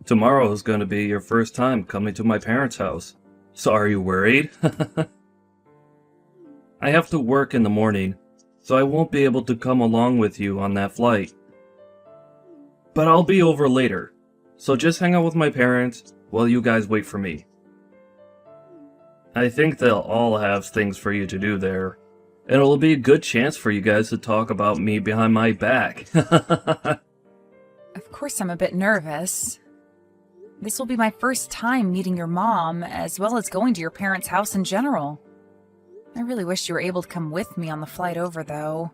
Tomorrow is going to be your first time coming to my parents' house. So are you worried? I have to work in the morning, so I won't be able to come along with you on that flight. But I'll be over later, so just hang out with my parents while you guys wait for me. I think they'll all have things for you to do there, and it'll be a good chance for you guys to talk about me behind my back. Of course I'm a bit nervous. This will be my first time meeting your mom, as well as going to your parents' house in general. I really wish you were able to come with me on the flight over, though.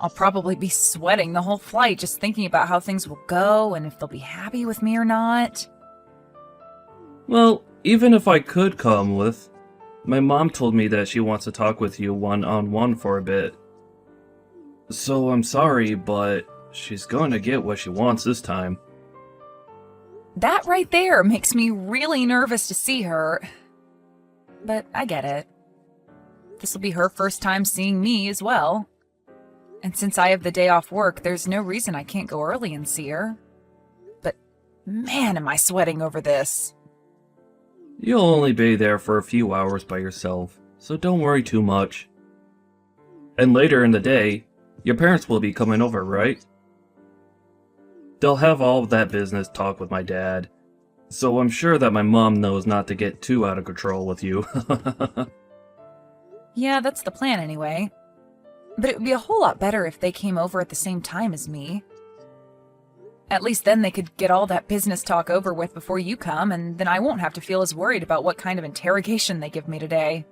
I'll probably be sweating the whole flight just thinking about how things will go and if they'll be happy with me or not. Well, even if I could come with, my mom told me that she wants to talk with you one-on-one for a bit. So I'm sorry, but she's going to get what she wants this time. That right there makes me really nervous to see her. But I get it. This will be her first time seeing me as well. And since I have the day off work, there's no reason I can't go early and see her. But man, am I sweating over this. You'll only be there for a few hours by yourself, so don't worry too much. And later in the day, your parents will be coming over, right? They'll have all of that business talk with my dad, so I'm sure that my mom knows not to get too out of control with you. Yeah, that's the plan anyway. But it would be a whole lot better if they came over at the same time as me. At least then they could get all that business talk over with before you come, and then I won't have to feel as worried about what kind of interrogation they give me today.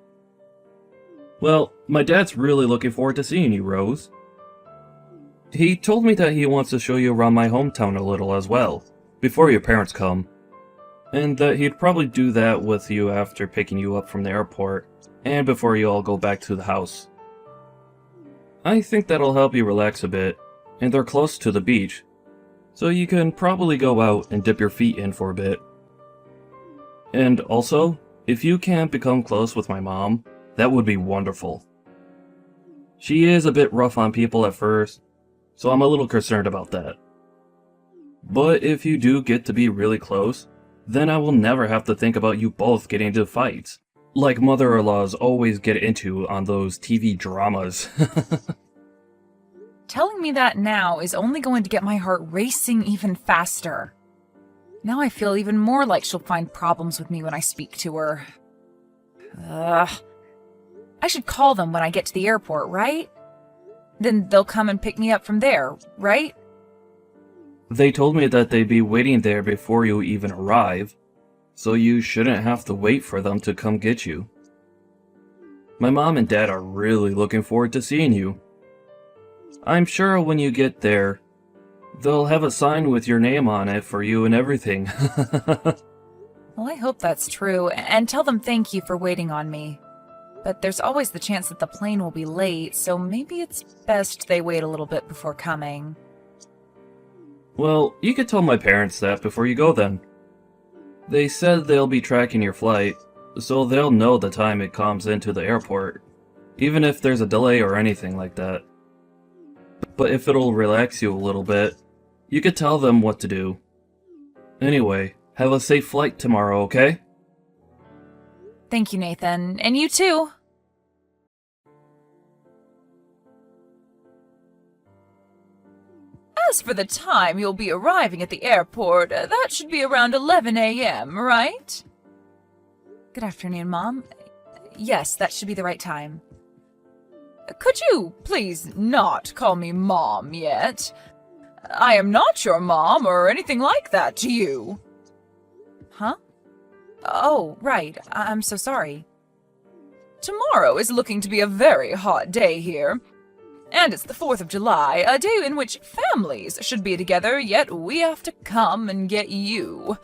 Well, my dad's really looking forward to seeing you, Rose. He told me that he wants to show you around my hometown a little as well, before your parents come. And that he'd probably do that with you after picking you up from the airport, and before you all go back to the house. I think that'll help you relax a bit, and they're close to the beach, so you can probably go out and dip your feet in for a bit. And also, if you can't become close with my mom, that would be wonderful. She is a bit rough on people at first, so I'm a little concerned about that. But if you do get to be really close, then I will never have to think about you both getting into fights, like mother-in-laws always get into on those TV dramas. Telling me that now is only going to get my heart racing even faster. Now I feel even more like she'll find problems with me when I speak to her. Ugh. I should call them when I get to the airport, right? Then they'll come and pick me up from there, right? They told me that they'd be waiting there before you even arrive, so you shouldn't have to wait for them to come get you. My mom and dad are really looking forward to seeing you. I'm sure when you get there, they'll have a sign with your name on it for you and everything. Well, I hope that's true, and tell them thank you for waiting on me. But there's always the chance that the plane will be late, so maybe it's best they wait a little bit before coming. Well, you could tell my parents that before you go then. They said they'll be tracking your flight, so they'll know the time it comes into the airport, even if there's a delay or anything like that. But if it'll relax you a little bit, you could tell them what to do. Anyway, have a safe flight tomorrow, okay? Thank you, Nathan. And you too. As for the time you'll be arriving at the airport, that should be around 11 a.m., right? Good afternoon, Mom. Yes, that should be the right time. Could you please not call me Mom yet? I am not your mom or anything like that to you. Huh? Oh, right. I'm so sorry. Tomorrow is looking to be a very hot day here. And it's the 4th of July, a day in which families should be together, yet we have to come and get you.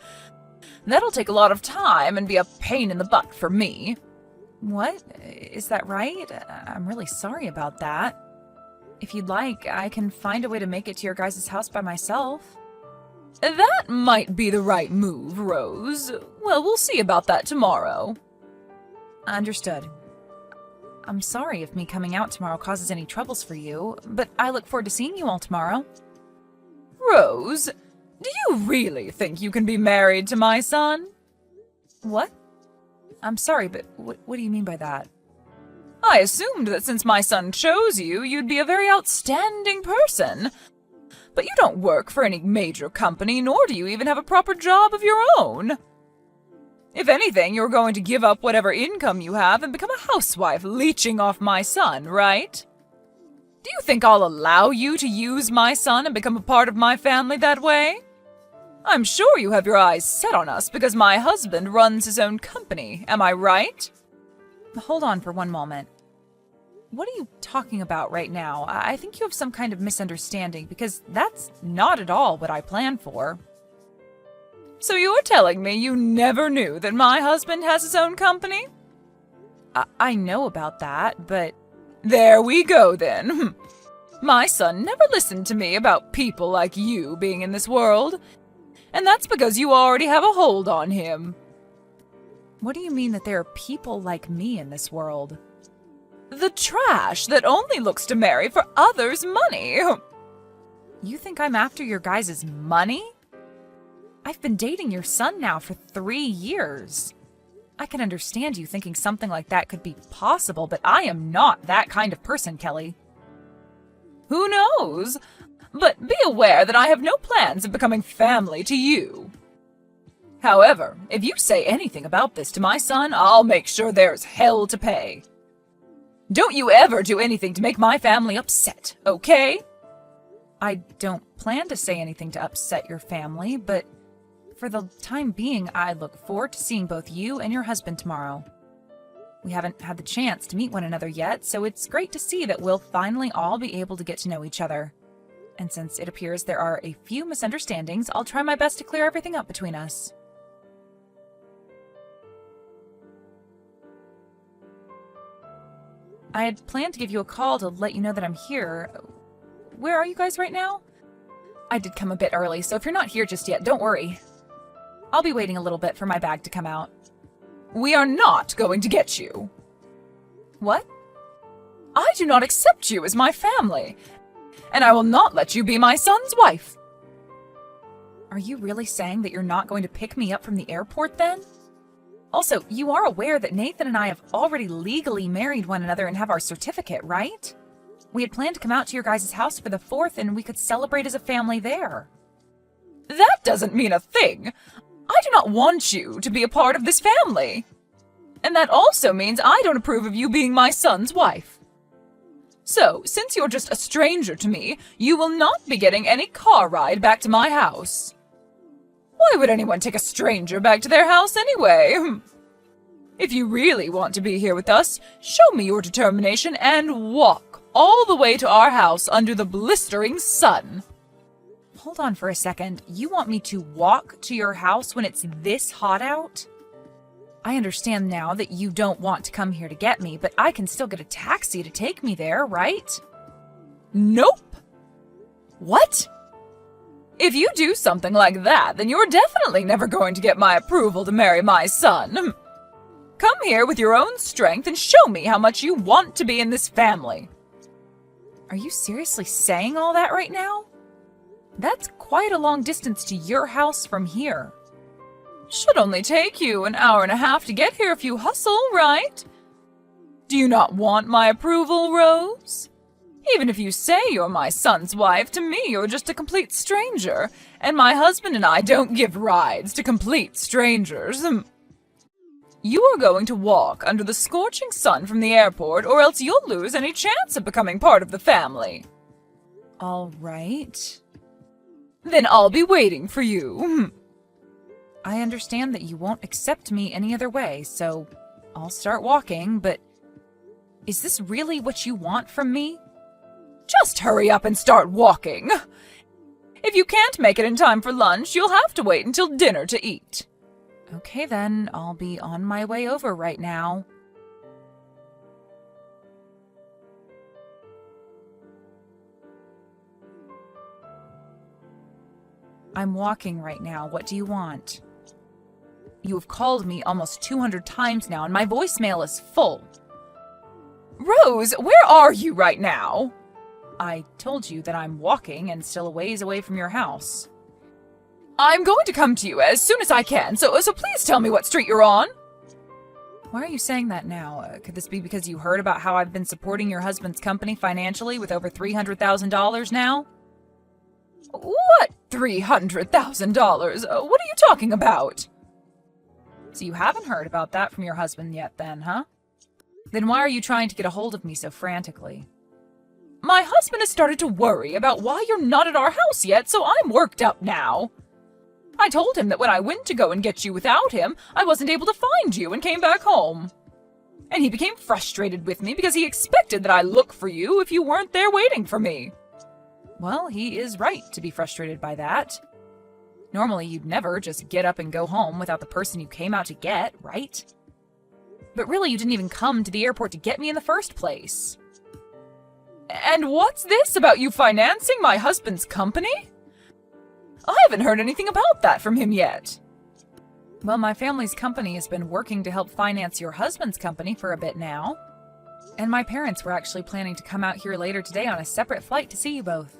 That'll take a lot of time and be a pain in the butt for me. What? Is that right? I'm really sorry about that. If you'd like, I can find a way to make it to your guys' house by myself. That might be the right move, Rose. Well, we'll see about that tomorrow. Understood. I'm sorry if me coming out tomorrow causes any troubles for you, but I look forward to seeing you all tomorrow. Rose, Do you really think you can be married to my son? What? I'm sorry, but what do you mean by that? I assumed that since my son chose you, you'd be a very outstanding person. But you don't work for any major company, nor do you even have a proper job of your own. If anything, you're going to give up whatever income you have and become a housewife leeching off my son, right? Do you think I'll allow you to use my son and become a part of my family that way? I'm sure you have your eyes set on us because my husband runs his own company, am I right? Hold on for one moment. What are you talking about right now? I think you have some kind of misunderstanding because that's not at all what I planned for. So you're telling me you never knew that my husband has his own company? I know about that, but... There we go then. My son never listened to me about people like you being in this world. And that's because you already have a hold on him. What do you mean that there are people like me in this world? The trash that only looks to marry for others' money. You think I'm after your guys' money? I've been dating your son now for 3 years. I can understand you thinking something like that could be possible, but I am not that kind of person, Kelly. Who knows? But be aware that I have no plans of becoming family to you. However, if you say anything about this to my son, I'll make sure there's hell to pay. Don't you ever do anything to make my family upset, okay? I don't plan to say anything to upset your family, but for the time being, I look forward to seeing both you and your husband tomorrow. We haven't had the chance to meet one another yet, so it's great to see that we'll finally all be able to get to know each other. And since it appears there are a few misunderstandings, I'll try my best to clear everything up between us. I had planned to give you a call to let you know that I'm here. Where are you guys right now? I did come a bit early, so if you're not here just yet, don't worry. I'll be waiting a little bit for my bag to come out. We are not going to get you. What? I do not accept you as my family, and I will not let you be my son's wife. Are you really saying that you're not going to pick me up from the airport then? Also, you are aware that Nathan and I have already legally married one another and have our certificate, right? We had planned to come out to your guys' house for the 4th and we could celebrate as a family there. That doesn't mean a thing. I do not want you to be a part of this family. And that also means I don't approve of you being my son's wife. So, since you're just a stranger to me, you will not be getting any car ride back to my house. Why would anyone take a stranger back to their house anyway? If you really want to be here with us, show me your determination and walk all the way to our house under the blistering sun. Hold on for a second. You want me to walk to your house when it's this hot out? I understand now that you don't want to come here to get me, but I can still get a taxi to take me there, right? Nope. What? If you do something like that, then you're definitely never going to get my approval to marry my son. Come here with your own strength and show me how much you want to be in this family. Are you seriously saying all that right now? That's quite a long distance to your house from here. Should only take you an hour and a half to get here if you hustle, right? Do you not want my approval, Rose? Even if you say you're my son's wife, to me you're just a complete stranger, and my husband and I don't give rides to complete strangers. You are going to walk under the scorching sun from the airport, or else you'll lose any chance of becoming part of the family. All right. Then I'll be waiting for you. I understand that you won't accept me any other way, so I'll start walking, but is this really what you want from me? Just hurry up and start walking. If you can't make it in time for lunch, you'll have to wait until dinner to eat. Okay then, I'll be on my way over right now. I'm walking right now. What do you want? You have called me almost 200 times now, and my voicemail is full. Rose, where are you right now? I told you that I'm walking and still a ways away from your house. I'm going to come to you as soon as I can, so please tell me what street you're on. Why are you saying that now? Could this be because you heard about how I've been supporting your husband's company financially with over $300,000 now? What $300,000? What are you talking about? So you haven't heard about that from your husband yet then, huh? Then why are you trying to get a hold of me so frantically? My husband has started to worry about why you're not at our house yet, so I'm worked up now. I told him that when I went to go and get you without him, I wasn't able to find you and came back home. And he became frustrated with me because he expected that I look for you if you weren't there waiting for me. Well, he is right to be frustrated by that. Normally, you'd never just get up and go home without the person you came out to get, right? But really, you didn't even come to the airport to get me in the first place. And what's this about you financing my husband's company? I haven't heard anything about that from him yet. Well, my family's company has been working to help finance your husband's company for a bit now. And my parents were actually planning to come out here later today on a separate flight to see you both.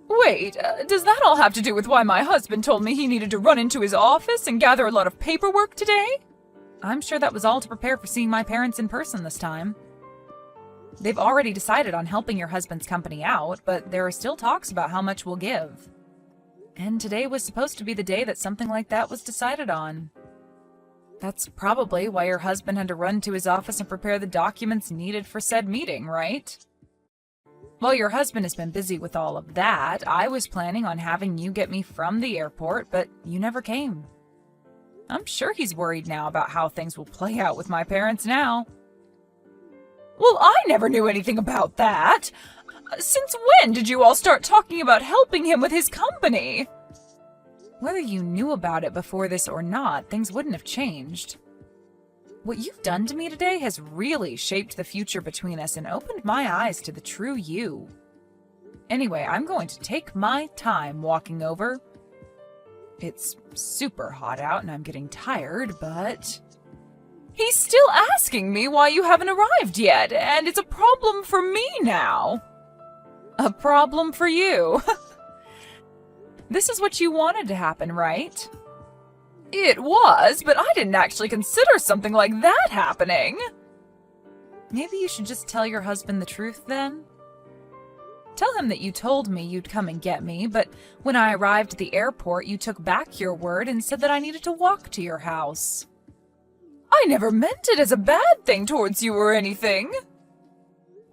Wait, does that all have to do with why my husband told me he needed to run into his office and gather a lot of paperwork today? I'm sure that was all to prepare for seeing my parents in person this time. They've already decided on helping your husband's company out, but there are still talks about how much we'll give. And today was supposed to be the day that something like that was decided on. That's probably why your husband had to run to his office and prepare the documents needed for said meeting, right? While your husband has been busy with all of that, I was planning on having you get me from the airport, but you never came. I'm sure he's worried now about how things will play out with my parents now. Well, I never knew anything about that. Since when did you all start talking about helping him with his company? Whether you knew about it before this or not, things wouldn't have changed. What you've done to me today has really shaped the future between us and opened my eyes to the true you. Anyway, I'm going to take my time walking over. It's super hot out and I'm getting tired, but... He's still asking me why you haven't arrived yet, and it's a problem for me now. A problem for you. This is what you wanted to happen, right? It was, but I didn't actually consider something like that happening. Maybe you should just tell your husband the truth then? Tell him that you told me you'd come and get me, but when I arrived at the airport, you took back your word and said that I needed to walk to your house. I never meant it as a bad thing towards you or anything.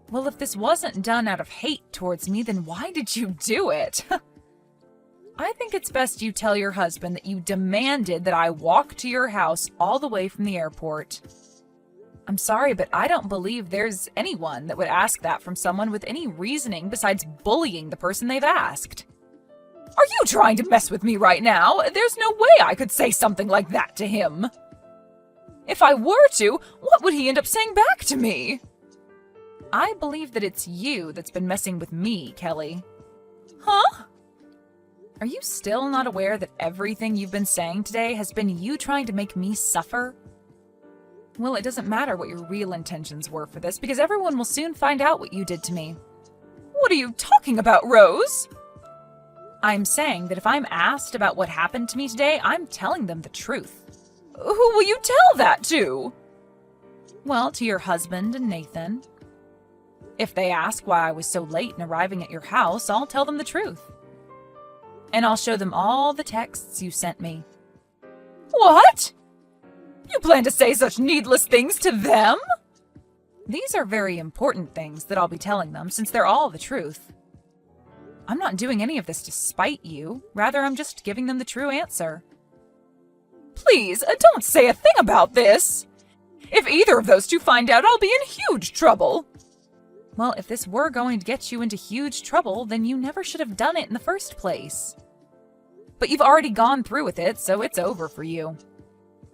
Well, if this wasn't done out of hate towards me, then why did you do it? I think it's best you tell your husband that you demanded that I walk to your house all the way from the airport. I'm sorry, but I don't believe there's anyone that would ask that from someone with any reasoning besides bullying the person they've asked. Are you trying to mess with me right now? There's no way I could say something like that to him. If I were to, what would he end up saying back to me? I believe that it's you that's been messing with me, Kelly. Huh? Are you still not aware that everything you've been saying today has been you trying to make me suffer? Well, it doesn't matter what your real intentions were for this, because everyone will soon find out what you did to me. What are you talking about, Rose? I'm saying that if I'm asked about what happened to me today, I'm telling them the truth. Who will you tell that to? Well, to your husband and Nathan. If they ask why I was so late in arriving at your house, I'll tell them the truth. And I'll show them all the texts you sent me. What? You plan to say such needless things to them? These are very important things that I'll be telling them, since they're all the truth. I'm not doing any of this to spite you. Rather, I'm just giving them the true answer. Please, don't say a thing about this. If either of those two find out, I'll be in huge trouble. Well, if this were going to get you into huge trouble, then you never should have done it in the first place. But you've already gone through with it, so it's over for you.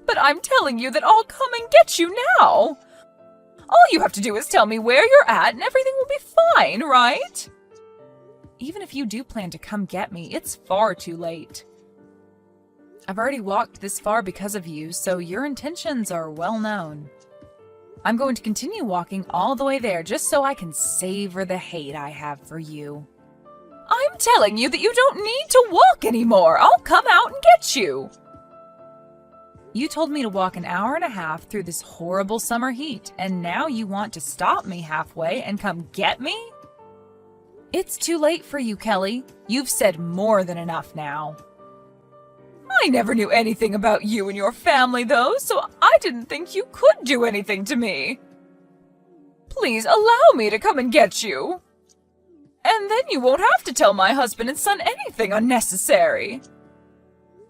But I'm telling you that I'll come and get you now. All you have to do is tell me where you're at and everything will be fine, right? Even if you do plan to come get me, it's far too late. I've already walked this far because of you, so your intentions are well known. I'm going to continue walking all the way there just so I can savor the hate I have for you. I'm telling you that you don't need to walk anymore. I'll come out and get you. You told me to walk an hour and a half through this horrible summer heat, and now you want to stop me halfway and come get me? It's too late for you, Kelly. You've said more than enough now. I never knew anything about you and your family, though, so I didn't think you could do anything to me. Please allow me to come and get you. And then you won't have to tell my husband and son anything unnecessary.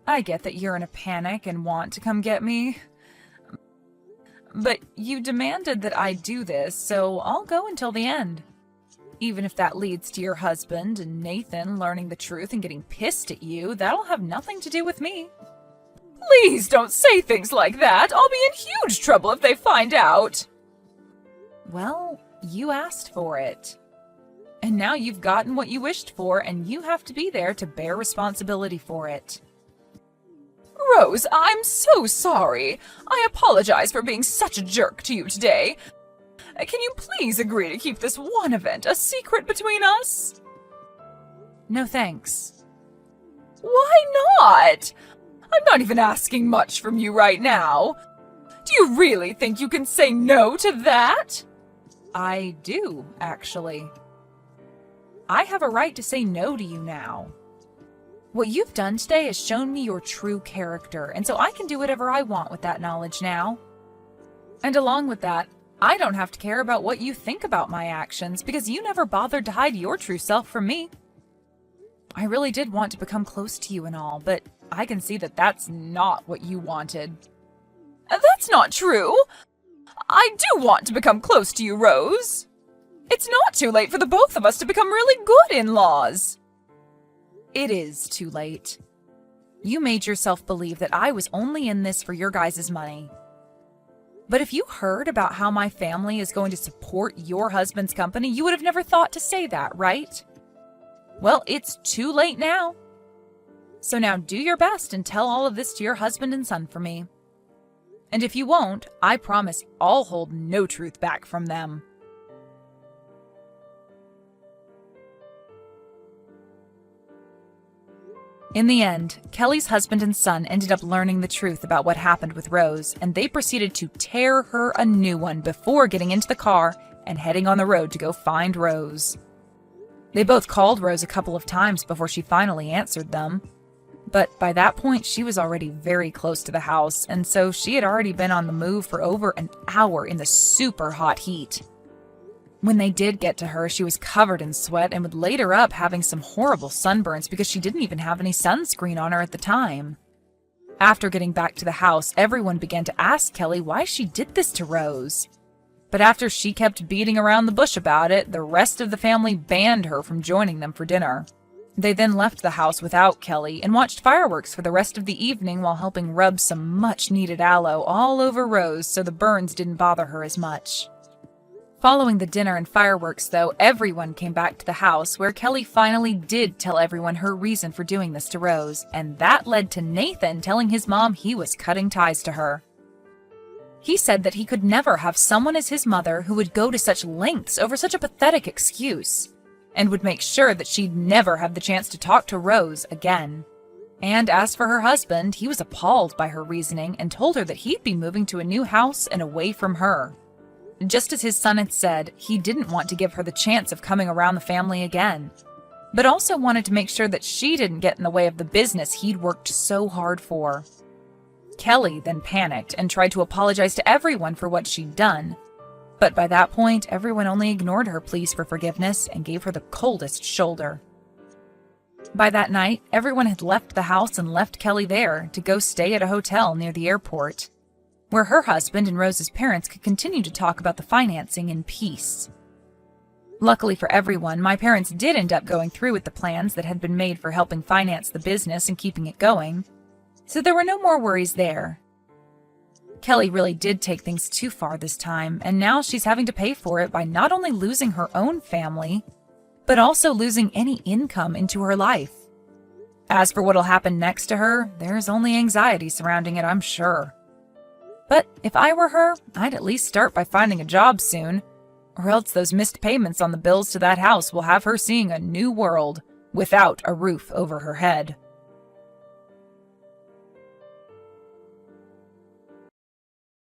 I get that you're in a panic and want to come get me. But you demanded that I do this, so I'll go until the end. Even if that leads to your husband and Nathan learning the truth and getting pissed at you, that'll have nothing to do with me. Please don't say things like that. I'll be in huge trouble if they find out. Well, you asked for it. And now you've gotten what you wished for, and you have to be there to bear responsibility for it. Rose, I'm so sorry. I apologize for being such a jerk to you today. Can you please agree to keep this one event a secret between us? No thanks. Why not? I'm not even asking much from you right now. Do you really think you can say no to that? I do, actually. I have a right to say no to you now. What you've done today has shown me your true character, and so I can do whatever I want with that knowledge now. And along with that, I don't have to care about what you think about my actions, because you never bothered to hide your true self from me. I really did want to become close to you and all, but I can see that that's not what you wanted. That's not true. I do want to become close to you, Rose. It's not too late for the both of us to become really good in-laws. It is too late. You made yourself believe that I was only in this for your guys' money. But if you heard about how my family is going to support your husband's company, you would have never thought to say that, right? Well, it's too late now. So now do your best and tell all of this to your husband and son for me. And if you won't, I promise I'll hold no truth back from them. In the end, Kelly's husband and son ended up learning the truth about what happened with Rose, and they proceeded to tear her a new one before getting into the car and heading on the road to go find Rose. They both called Rose a couple of times before she finally answered them. But by that point, she was already very close to the house, and so she had already been on the move for over an hour in the super hot heat. When they did get to her, she was covered in sweat and would later up having some horrible sunburns because she didn't even have any sunscreen on her at the time. After getting back to the house, everyone began to ask Kelly why she did this to Rose. But after she kept beating around the bush about it, the rest of the family banned her from joining them for dinner. They then left the house without Kelly and watched fireworks for the rest of the evening while helping rub some much-needed aloe all over Rose so the burns didn't bother her as much. Following the dinner and fireworks, though, everyone came back to the house where Kelly finally did tell everyone her reason for doing this to Rose, and that led to Nathan telling his mom he was cutting ties to her. He said that he could never have someone as his mother who would go to such lengths over such a pathetic excuse, and would make sure that she'd never have the chance to talk to Rose again. And as for her husband, he was appalled by her reasoning and told her that he'd be moving to a new house and away from her. Just as his son had said, he didn't want to give her the chance of coming around the family again, but also wanted to make sure that she didn't get in the way of the business he'd worked so hard for. Kelly then panicked and tried to apologize to everyone for what she'd done, but by that point, everyone only ignored her pleas for forgiveness and gave her the coldest shoulder. By that night, everyone had left the house and left Kelly there to go stay at a hotel near the airport, where her husband and Rose's parents could continue to talk about the financing in peace. Luckily for everyone, my parents did end up going through with the plans that had been made for helping finance the business and keeping it going, so there were no more worries there. Kelly really did take things too far this time, and now she's having to pay for it by not only losing her own family, but also losing any income into her life. As for what'll happen next to her, there's only anxiety surrounding it, I'm sure. But if I were her, I'd at least start by finding a job soon, or else those missed payments on the bills to that house will have her seeing a new world, without a roof over her head.